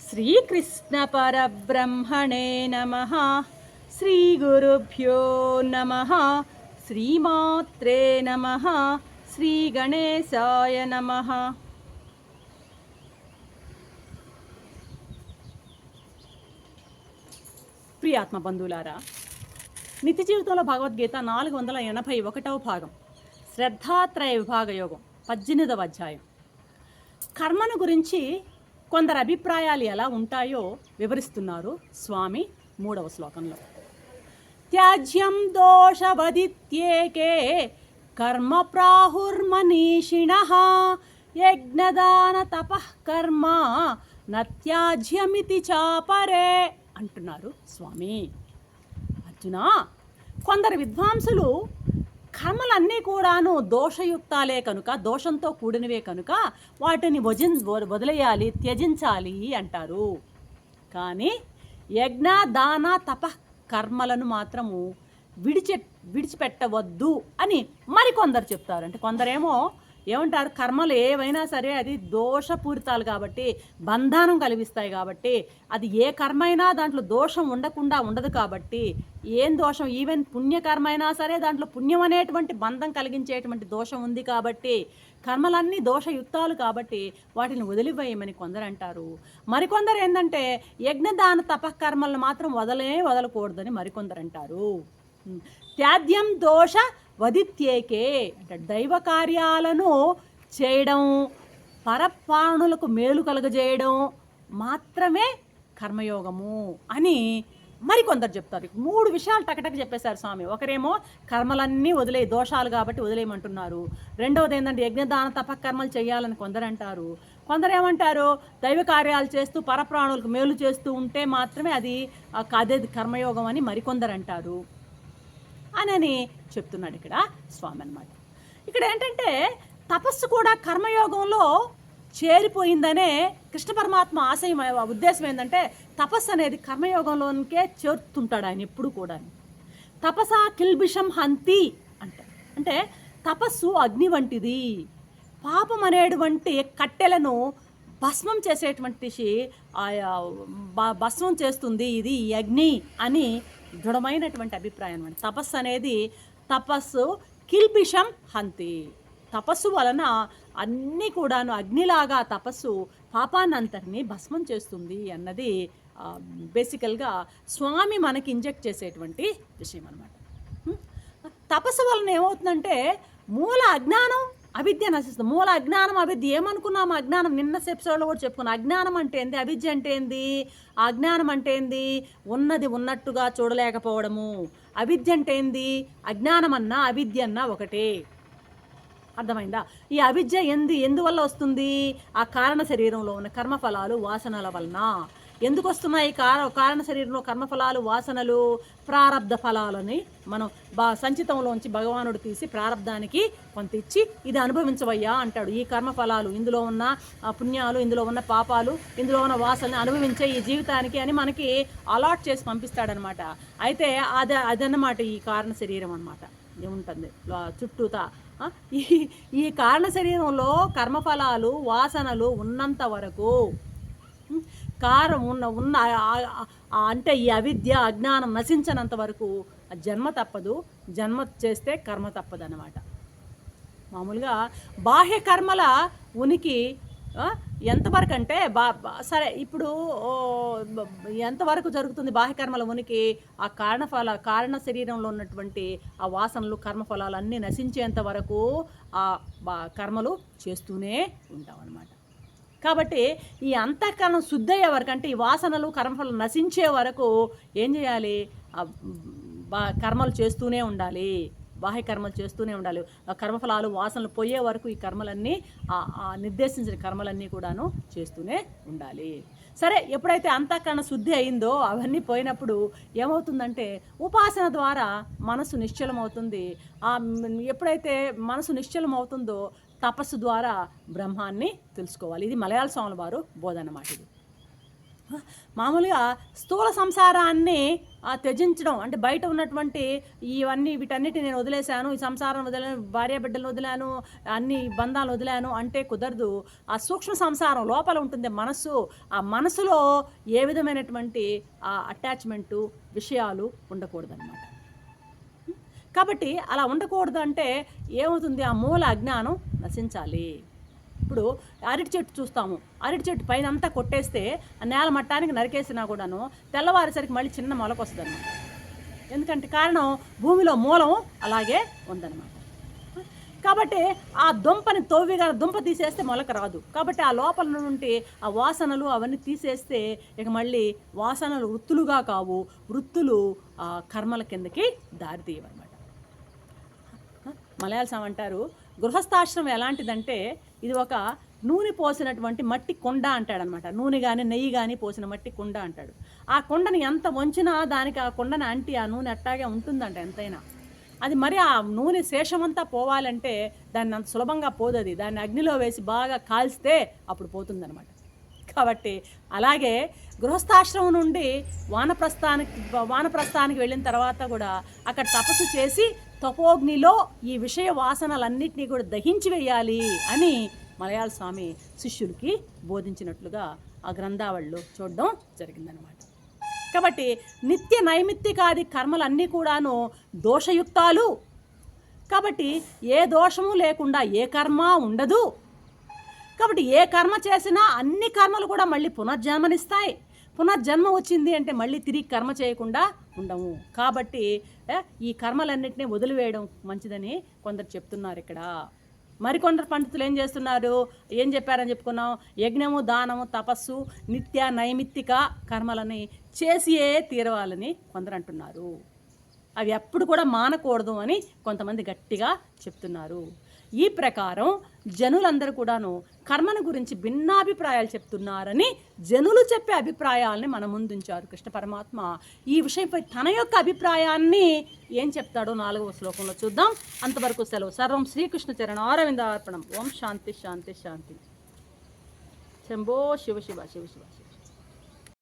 శ్రీకృష్ణ పరబ్రహ్మణే నమః. శ్రీ గురుభ్యో నమః. శ్రీమాత్రే నమః. శ్రీ గణేశాయ నమః. ప్రియాత్మ బంధువులారా, నిత్య జీవితంలో భగవద్గీత 481వ భాగం, శ్రద్ధాత్రయ విభాగ యోగం, 18వ అధ్యాయం. కర్మను గురించి కొందరు అభిప్రాయాలు ఎలా ఉంటాయో వివరిస్తున్నారు స్వామి 3వ శ్లోకంలో. త్యాజ్యం దోషవదిత్యేకే కర్మ ప్రాహుర్మనీషిణః యజ్ఞదాన తపః కర్మ నత్యాజ్యమితి చాపరే అంటున్నారు స్వామి. అర్జున, కొందరు విద్వాంసులు కర్మలన్నీ కూడాను దోషయుక్తాలే కనుక, దోషంతో కూడినవే కనుక వాటిని వదిలేయాలి, త్యజించాలి అంటారు. కానీ యజ్ఞ దాన తప కర్మలను మాత్రము విడిచిపెట్టవద్దు అని మరికొందరు చెప్తారు. అంటే కొందరేమో ఏమంటారు, కర్మలు ఏవైనా సరే అది దోషపూరితాలు కాబట్టి, బంధనం కలిగిస్తాయి కాబట్టి, అది ఏ కర్మ అయినా దాంట్లో దోషం ఉండదు కాబట్టి, ఏం దోషం, ఈవెన్ పుణ్యకర్మ అయినా సరే దాంట్లో పుణ్యం అనేటువంటి బంధం కలిగించేటువంటి దోషం ఉంది కాబట్టి, కర్మలన్నీ దోషయుక్తాలు కాబట్టి వాటిని వదిలివేయమని కొందరు అంటారు. మరికొందరు ఏంటంటే యజ్ఞదాన తపకర్మలను మాత్రం వదలకూడదని మరికొందరు అంటారు. త్యాద్యం దోష వదిత్యేకే అంటే దైవ కార్యాలను చేయడం, పరప్రాణులకు మేలు కలుగజేయడం మాత్రమే కర్మయోగము అని మరికొందరు చెప్తారు. 3 విషయాలు టకటక చెప్పేశారు స్వామి. ఒకరేమో కర్మలన్నీ దోషాలు కాబట్టి వదిలేయమంటున్నారు. రెండవది ఏంటంటే యజ్ఞదాన తపకర్మలు చేయాలని కొందరు అంటారు. కొందరు ఏమంటారు, దైవ కార్యాలు చేస్తూ పరప్రాణులకు మేలు చేస్తూ ఉంటే మాత్రమే అదే కర్మయోగం అని మరికొందరు అంటారు అని చెప్తున్నాడు ఇక్కడ స్వామి అన్నమాట. ఇక్కడ ఏంటంటే తపస్సు కూడా కర్మయోగంలో చేరిపోయిందనే కృష్ణ పరమాత్మ ఆశయం, ఉద్దేశం ఏంటంటే తపస్సు అనేది కర్మయోగంలోనికే చేరుతుంటాడు ఆయన ఎప్పుడు కూడా. తపసా కిల్బిషం హంతి అంటే తపస్సు అగ్ని వంటిది, పాపం అనేటువంటి కట్టెలను భస్మం చేసేటువంటి భస్మం చేస్తుంది ఇది ఈ అగ్ని అని దృఢమైనటువంటి అభిప్రాయం అనమాట. తపస్సు కిల్బిషం హంతి, తపస్సు వలన అన్నీ కూడాను అగ్నిలాగా తపస్సు పాపాన్నంతటిని భస్మం చేస్తుంది అన్నది బేసికల్గా స్వామి మనకి ఇంజెక్ట్ చేసేటువంటి విషయం అనమాట. తపస్సు వలన ఏమవుతుందంటే మూల అజ్ఞానం అవిద్య నశిస్తుంది. మూల అజ్ఞానం అవిద్య ఏమనుకున్నాము, అజ్ఞానం నిన్న ఎపిసోడ్లో కూడా చెప్పుకున్నాం. అజ్ఞానం అంటే ఏంది, అవిద్య అంటే ఏంది? అజ్ఞానం అంటే ఏంది? ఉన్నది ఉన్నట్టుగా చూడలేకపోవడము. అవిద్య అంటే ఏంది? అజ్ఞానం అన్నా అవిద్య అన్నా ఒకటే. అర్థమైందా? ఈ అవిద్య ఎందువల్ల వస్తుంది? ఆ కారణ శరీరంలో ఉన్న కర్మఫలాలు వాసనల వలన. ఎందుకు వస్తున్నాయి కారణ శరీరంలో కర్మఫలాలు వాసనలు? ప్రారబ్ధ ఫలాలని మనం సంచితంలోంచి భగవానుడు తీసి ప్రారబ్ధానికి కొంత ఇచ్చి ఇది అనుభవించవయ్యా అంటాడు. ఈ కర్మఫలాలు, ఇందులో ఉన్న పుణ్యాలు, ఇందులో ఉన్న పాపాలు, ఇందులో ఉన్న వాసనని అనుభవించే ఈ జీవితానికి అని మనకి అలాట్ చేసి పంపిస్తాడనమాట. అయితే అదన్నమాట ఈ కారణ శరీరం అనమాట. ఏముంటుంది చుట్టూతా ఈ కారణ శరీరంలో కర్మఫలాలు వాసనలు ఉన్నంత వరకు, కారం ఉన్న అంటే ఈ అవిద్య అజ్ఞానం నశించనంత వరకు జన్మ తప్పదు. జన్మ చేస్తే కర్మ తప్పదు అన్నమాట. మామూలుగా బాహ్య కర్మల ఉనికి ఎంతవరకు అంటే సరే ఇప్పుడు ఎంతవరకు జరుగుతుంది బాహ్యకర్మల ఉనికి? ఆ కారణ శరీరంలో ఉన్నటువంటి ఆ వాసనలు కర్మఫలాలు అన్నీ నశించేంత వరకు ఆ కర్మలు చేస్తూనే ఉంటాం అన్నమాట. కాబట్టి ఈ అంతఃకరణం శుద్ధి అయ్యే వరకు, అంటే ఈ వాసనలు కర్మఫలాలు నశించే వరకు ఏం చేయాలి? కర్మలు చేస్తూనే ఉండాలి, బాహ్య కర్మలు చేస్తూనే ఉండాలి. ఆ కర్మఫలాలు వాసనలు పోయే వరకు ఈ కర్మలన్నీ నిర్దేశించిన కర్మలన్నీ కూడాను చేస్తూనే ఉండాలి. సరే, ఎప్పుడైతే అంతఃకరణ శుద్ధి అయిందో అవన్నీ పోయినప్పుడు ఏమవుతుందంటే ఉపాసన ద్వారా మనసు నిశ్చలమవుతుంది. ఎప్పుడైతే మనసు నిశ్చలమవుతుందో తపస్సు ద్వారా బ్రహ్మాన్ని తెలుసుకోవాలి. ఇది మలయాళ స్వాముల వారు బోధన అన్నమాట. ఇది మామూలుగా స్థూల సంసారాన్ని త్యజించడం అంటే బయట ఉన్నటువంటి వీటన్నిటి నేను వదిలేశాను, ఈ సంసారం వదిలేను, భార్య బిడ్డలు వదిలాను, అన్ని బంధాలు వదిలాను అంటే కుదరదు. ఆ సూక్ష్మ సంసారం లోపల ఉంటుంది మనస్సు. ఆ మనసులో ఏ విధమైనటువంటి అటాచ్మెంటు విషయాలు ఉండకూడదన్నమాట. కాబట్టి అలా ఉండకూడదు అంటే ఏమవుతుంది, ఆ మూల అజ్ఞానం నశించాలి. ఇప్పుడు అరటి చెట్టు చూస్తాము, అరటి చెట్టు పైన అంతా కొట్టేస్తే ఆ నేల మట్టానికి నరికేసినా కూడాను తెల్లవారేసరికి మళ్ళీ చిన్న మొలక వస్తుంది అనమాట. ఎందుకంటే కారణం భూమిలో మూలం అలాగే ఉందన్నమాట. కాబట్టి ఆ దుంపని దుంప తీసేస్తే మొలక రాదు. కాబట్టి ఆ లోపల నుండి ఆ వాసనలు అవన్నీ తీసేస్తే ఇక మళ్ళీ వాసనలు వృత్తులుగా కావు, వృత్తులు కర్మల కిందకి దారితీయవన్నమాట. మలయాళం అంటారు, గృహస్థాశ్రమం ఎలాంటిదంటే ఇది ఒక నూనె పోసినటువంటి మట్టి కొండ అంటాడనమాట. నూనె కానీ నెయ్యి కానీ పోసిన మట్టి కొండ అంటాడు. ఆ కొండని ఎంత వంచినా దానికి ఆ కొండని అంటి ఆ నూనె అట్టాగే ఉంటుందంట ఎంతైనా. అది మరి ఆ నూనె శేషమంతా పోవాలంటే దాన్ని అంత సులభంగా పోదది. దాన్ని అగ్నిలో వేసి బాగా కాల్స్తే అప్పుడు పోతుందనమాట. కాబట్టి అలాగే గృహస్థాశ్రమం నుండి వానప్రస్థానికి వెళ్ళిన తర్వాత కూడా అక్కడ తపస్సు చేసి తపోగ్నిలో ఈ విషయ వాసనలన్నింటినీ కూడా దహించి వేయాలి అని మలయాళ స్వామి శిష్యులకి బోధించినట్లుగా ఆ గ్రంథావళిలో చూడడం జరిగిందనమాట. కాబట్టి నిత్య నైమిత్తికాది కర్మలన్నీ కూడాను దోషయుక్తాలు. కాబట్టి ఏ దోషము లేకుండా ఏ కర్మ ఉండదు. కాబట్టి ఏ కర్మ చేసినా అన్ని కర్మలు కూడా మళ్ళీ పునర్జన్మనిస్తాయి. పునర్జన్మ వచ్చింది అంటే మళ్ళీ తిరిగి కర్మ చేయకుండా ఉండము. కాబట్టి ఈ కర్మలన్నింటినీ వదిలివేయడం మంచిదని కొందరు చెప్తున్నారు ఇక్కడ. మరికొందరు పండితులు ఏం చెప్పారని చెప్పుకున్నాం, యజ్ఞము, దానము, తపస్సు, నిత్య నైమిత్తిక కర్మలని చేసియే తీరవాలని కొందరు అంటున్నారు. అవి ఎప్పుడు కూడా మానకూడదు అని కొంతమంది గట్టిగా చెప్తున్నారు. ఈ ప్రకారం జనులందరూ కూడాను కర్మను గురించి భిన్నాభిప్రాయాలు చెప్తున్నారని జనులు చెప్పే అభిప్రాయాలని మన ముందుంచారు కృష్ణ పరమాత్మ. ఈ విషయంపై తన యొక్క అభిప్రాయాన్ని ఏం చెప్తాడో 4వ శ్లోకంలో చూద్దాం. అంతవరకు సెలవు. సర్వం శ్రీకృష్ణ చరణారవిందార్పణం. ఓం శాంతి శాంతి శాంతి. శంభో శివ శివ శివ శివ.